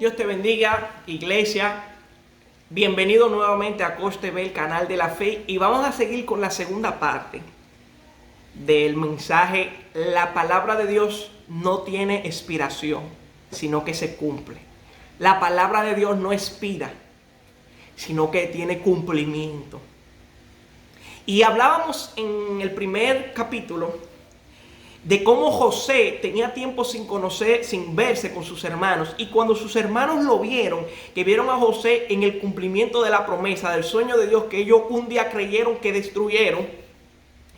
Dios te bendiga, iglesia. Bienvenido nuevamente a Coach TV, el canal de la fe. Y vamos a seguir con la segunda parte del mensaje. La palabra de Dios no tiene expiración, sino que se cumple. La palabra de Dios no expira, sino que tiene cumplimiento. Y hablábamos en el primer capítulo de cómo José tenía tiempo sin verse con sus hermanos. Y cuando sus hermanos lo vieron, que vieron a José en el cumplimiento de la promesa, del sueño de Dios que ellos un día creyeron que destruyeron,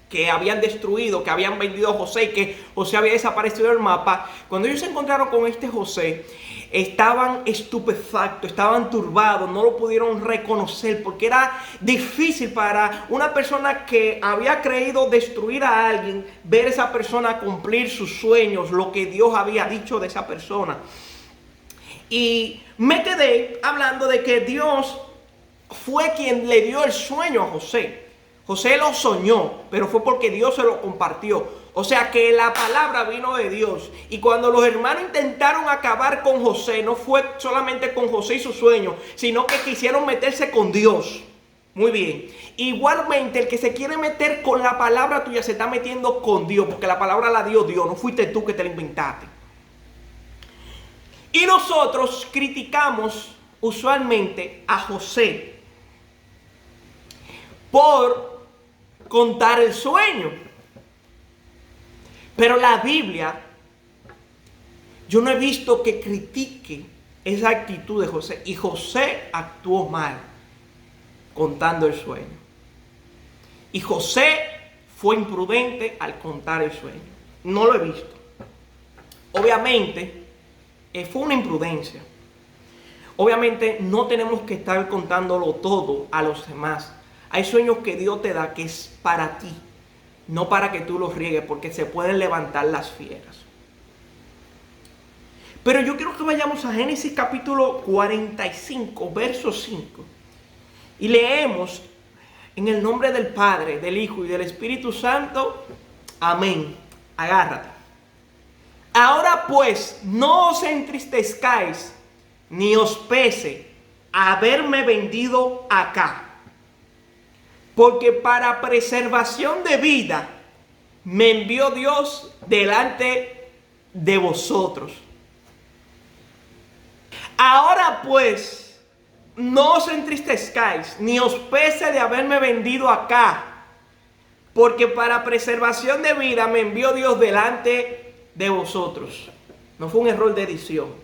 que habían destruido, que habían vendido a José y que José había desaparecido del mapa. Cuando ellos se encontraron con este José, estaban estupefactos, estaban turbados, no lo pudieron reconocer porque era difícil para una persona que había creído destruir a alguien, ver a esa persona cumplir sus sueños, lo que Dios había dicho de esa persona. Y me quedé hablando de que Dios fue quien le dio el sueño a José. José lo soñó, pero fue porque Dios se lo compartió. O sea que la palabra vino de Dios. Y cuando los hermanos intentaron acabar con José, no fue solamente con José y su sueño, sino que quisieron meterse con Dios. Muy bien. Igualmente, el que se quiere meter con la palabra tuya se está metiendo con Dios, porque la palabra la dio Dios, no fuiste tú que te la inventaste. Y nosotros criticamos usualmente a José por contar el sueño. Pero la Biblia, yo no he visto que critique esa actitud de José. Y José actuó mal contando el sueño. Y José fue imprudente al contar el sueño. No lo he visto. Obviamente, fue una imprudencia. Obviamente no tenemos que estar contándolo todo a los demás. Hay sueños que Dios te da que es para ti, no para que tú los riegues, porque se pueden levantar las fieras. Pero yo quiero que vayamos a Génesis capítulo 45, verso 5. Y leemos en el nombre del Padre, del Hijo y del Espíritu Santo. Amén. Agárrate. Ahora pues, no os entristezcáis, ni os pese haberme vendido acá. Porque para preservación de vida me envió Dios delante de vosotros. Ahora pues, no os entristezcáis, ni os pese de haberme vendido acá. Porque para preservación de vida me envió Dios delante de vosotros. No fue un error de edición,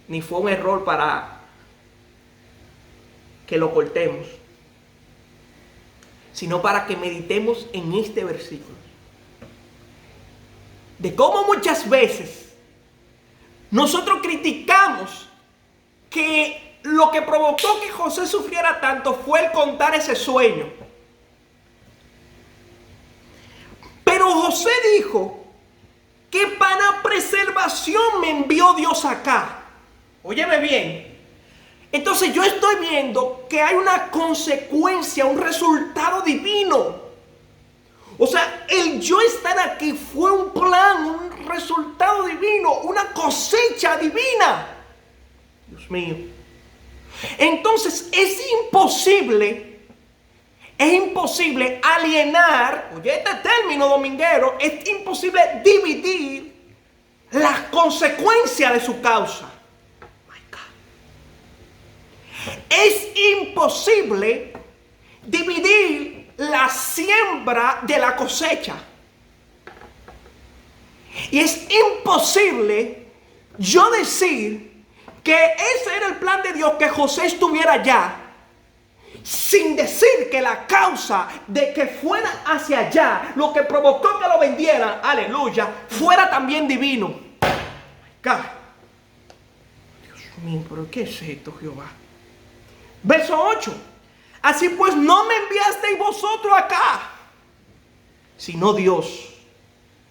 ni fue un error para que lo cortemos, sino para que meditemos en este versículo. De cómo muchas veces nosotros criticamos que lo que provocó que José sufriera tanto fue el contar ese sueño. Pero José dijo que para preservación me envió Dios acá. Óyeme bien. Entonces yo estoy viendo que hay una consecuencia, un resultado divino. O sea, el yo estar aquí fue un plan, un resultado divino, una cosecha divina. Dios mío. Entonces es imposible alienar, oye este término dominguero, es imposible dividir las consecuencias de su causa. Es imposible dividir la siembra de la cosecha. Y es imposible yo decir que ese era el plan de Dios, que José estuviera allá, sin decir que la causa de que fuera hacia allá, lo que provocó que lo vendieran, aleluya, fuera también divino. Dios mío, pero ¿qué es esto, Jehová? Verso 8. Así pues no me enviasteis vosotros acá, sino Dios,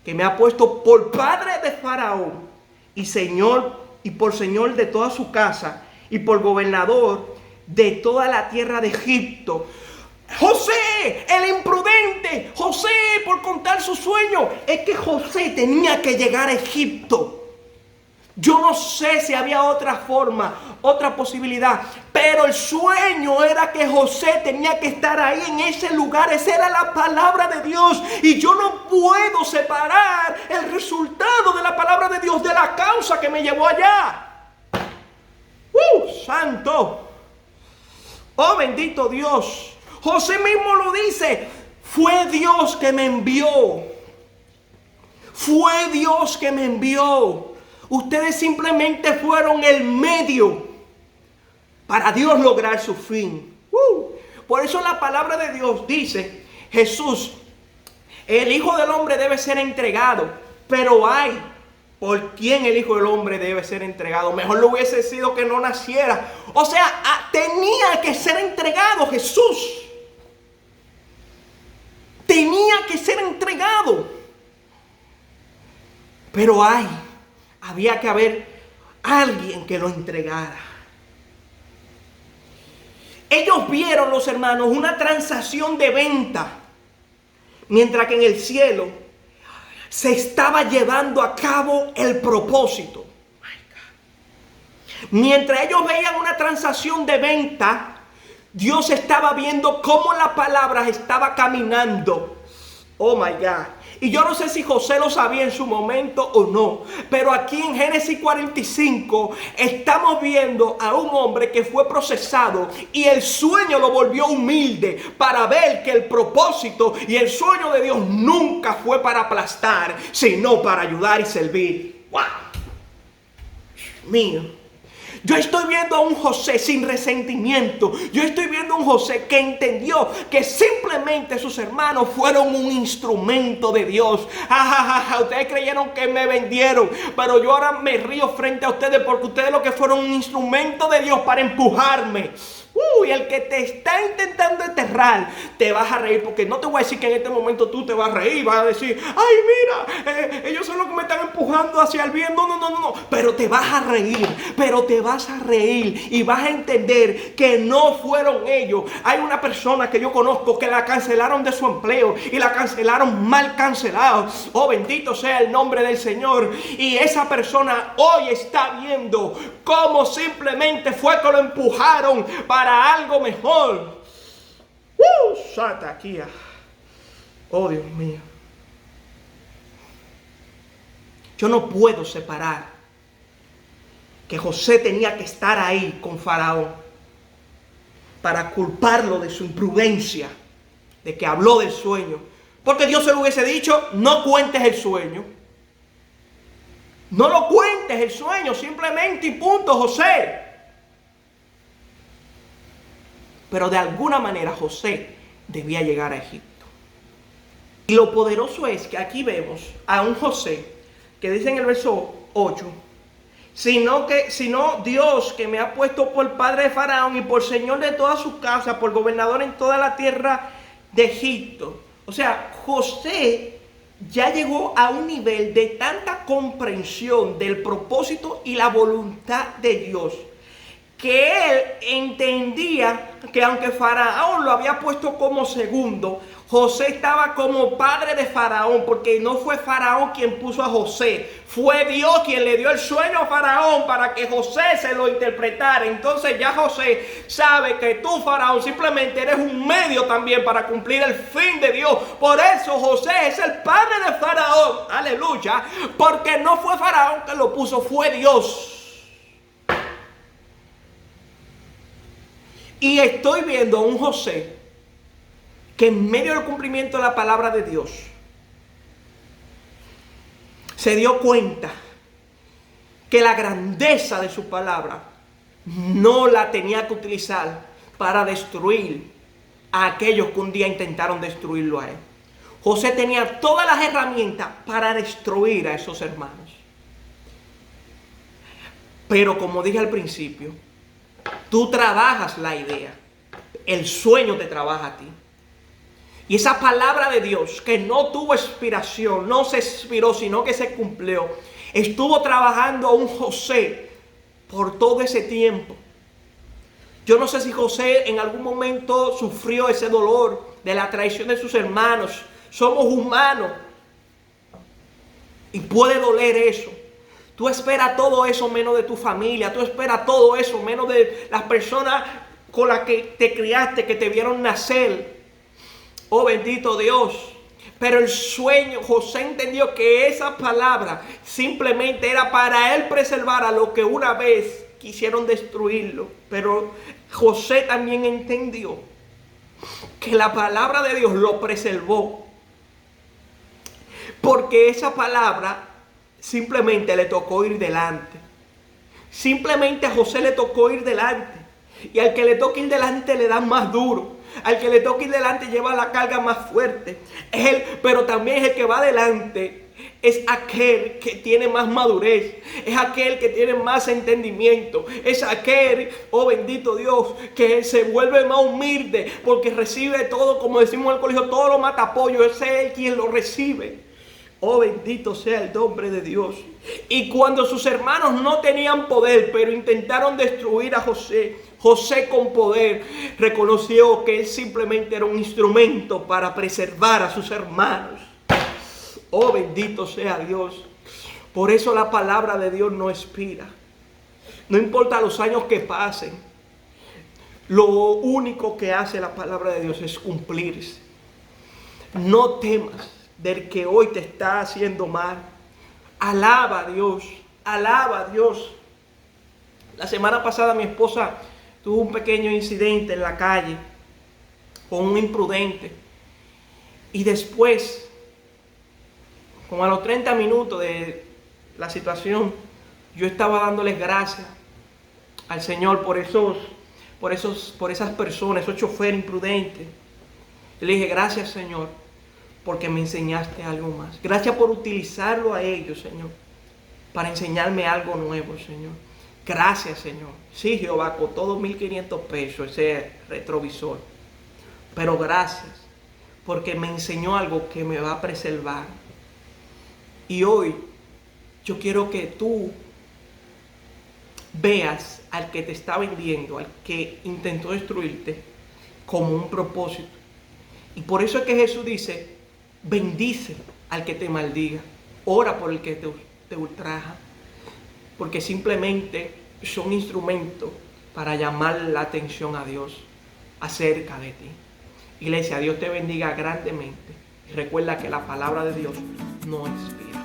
que me ha puesto por padre de Faraón y señor, y por señor de toda su casa, y por gobernador de toda la tierra de Egipto. José, el imprudente, José, por contar su sueño, es que José tenía que llegar a Egipto. Yo no sé si había otra forma, otra posibilidad, pero el sueño era que José tenía que estar ahí en ese lugar. Esa era la palabra de Dios, y yo no puedo separar el resultado de la palabra de Dios de la causa que me llevó allá. ¡Santo! ¡Oh, bendito Dios! José mismo lo dice: fue Dios que me envió. Fue Dios que me envió. Ustedes simplemente fueron el medio para Dios lograr su fin. Por eso la palabra de Dios dice: Jesús, el Hijo del Hombre debe ser entregado, pero hay por quién el Hijo del Hombre debe ser entregado. Mejor lo hubiese sido que no naciera. O sea, tenía que ser entregado Jesús. Tenía que ser entregado. Pero había que haber alguien que lo entregara. Ellos vieron, los hermanos, una transacción de venta, mientras que en el cielo se estaba llevando a cabo el propósito. Mientras ellos veían una transacción de venta, Dios estaba viendo cómo la palabra estaba caminando. Oh my God. Y yo no sé si José lo sabía en su momento o no, pero aquí en Génesis 45 estamos viendo a un hombre que fue procesado y el sueño lo volvió humilde para ver que el propósito y el sueño de Dios nunca fue para aplastar, sino para ayudar y servir. ¡Wow! Mío. Yo estoy viendo a un José sin resentimiento. Yo estoy viendo a un José que entendió que simplemente sus hermanos fueron un instrumento de Dios. Ustedes creyeron que me vendieron, pero yo ahora me río frente a ustedes porque ustedes lo que fueron un instrumento de Dios para empujarme. Y el que te está intentando enterrar, te vas a reír, porque no te voy a decir que en este momento tú te vas a reír, vas a decir: ay, mira, ellos son los que me están empujando hacia el bien. No, pero te vas a reír, y vas a entender que no fueron ellos. Hay una persona que yo conozco que la cancelaron de su empleo, y la cancelaron mal cancelado. Oh, bendito sea el nombre del Señor. Y esa persona hoy está viendo cómo simplemente fue que lo empujaron para algo mejor. Sataquía. Oh, Dios mío. Yo no puedo separar que José tenía que estar ahí con Faraón para culparlo de su imprudencia, de que habló del sueño. Porque Dios se lo hubiese dicho: no cuentes el sueño. No lo cuentes el sueño, simplemente y punto, José. Pero de alguna manera José debía llegar a Egipto. Y lo poderoso es que aquí vemos a un José que dice en el verso 8: sino Dios, que me ha puesto por padre de Faraón y por señor de toda su casa, por gobernador en toda la tierra de Egipto. O sea, José ya llegó a un nivel de tanta comprensión del propósito y la voluntad de Dios, que él entendía que aunque Faraón lo había puesto como segundo, José estaba como padre de Faraón, porque no fue Faraón quien puso a José, fue Dios quien le dio el sueño a Faraón para que José se lo interpretara. Entonces ya José sabe que tú, Faraón, simplemente eres un medio también para cumplir el fin de Dios. Por eso José es el padre de Faraón, aleluya, porque no fue Faraón que lo puso, fue Dios. Y estoy viendo a un José que en medio del cumplimiento de la palabra de Dios se dio cuenta que la grandeza de su palabra no la tenía que utilizar para destruir a aquellos que un día intentaron destruirlo a él. José tenía todas las herramientas para destruir a esos hermanos. Pero como dije al principio, tú trabajas la idea, el sueño te trabaja a ti. Y esa palabra de Dios que no tuvo expiración, no se expiró, sino que se cumplió, estuvo trabajando a un José por todo ese tiempo. Yo no sé si José en algún momento sufrió ese dolor de la traición de sus hermanos. Somos humanos y puede doler eso. Tú esperas todo eso menos de tu familia. Tú esperas todo eso menos de las personas con las que te criaste, que te vieron nacer. Oh, bendito Dios. Pero el sueño, José entendió que esa palabra simplemente era para él preservar a lo que una vez quisieron destruirlo. Pero José también entendió que la palabra de Dios lo preservó. Porque esa palabra simplemente le tocó ir delante. Simplemente a José le tocó ir delante. Y al que le toca ir delante le dan más duro. Al que le toca ir delante lleva la carga más fuerte. Pero también es el que va adelante. Es aquel que tiene más madurez. Es aquel que tiene más entendimiento. Es aquel, oh bendito Dios, que se vuelve más humilde. Porque recibe todo, como decimos en el colegio, todo lo mata pollo. Es él quien lo recibe. Oh, bendito sea el nombre de Dios. Y cuando sus hermanos no tenían poder, pero intentaron destruir a José, José con poder reconoció que él simplemente era un instrumento para preservar a sus hermanos. Oh, bendito sea Dios. Por eso la palabra de Dios no expira. No importa los años que pasen. Lo único que hace la palabra de Dios es cumplirse. No temas del que hoy te está haciendo mal. Alaba a Dios, alaba a Dios. La semana pasada mi esposa tuvo un pequeño incidente en la calle con un imprudente. Y después, como a los 30 minutos de la situación, yo estaba dándoles gracias al Señor por esas personas, esos choferes imprudentes. Y le dije, gracias Señor, porque me enseñaste algo más. Gracias por utilizarlo a ellos, Señor, para enseñarme algo nuevo, Señor. Gracias, Señor. Sí, Jehová, costó 2.500 pesos ese retrovisor. Pero gracias, porque me enseñó algo que me va a preservar. Y hoy yo quiero que tú veas al que te está vendiendo, al que intentó destruirte, como un propósito. Y por eso es que Jesús dice, bendice al que te maldiga, ora por el que te ultraja, porque simplemente son instrumentos para llamar la atención a Dios acerca de ti. Iglesia, Dios te bendiga grandemente. Y recuerda que la palabra de Dios no expira.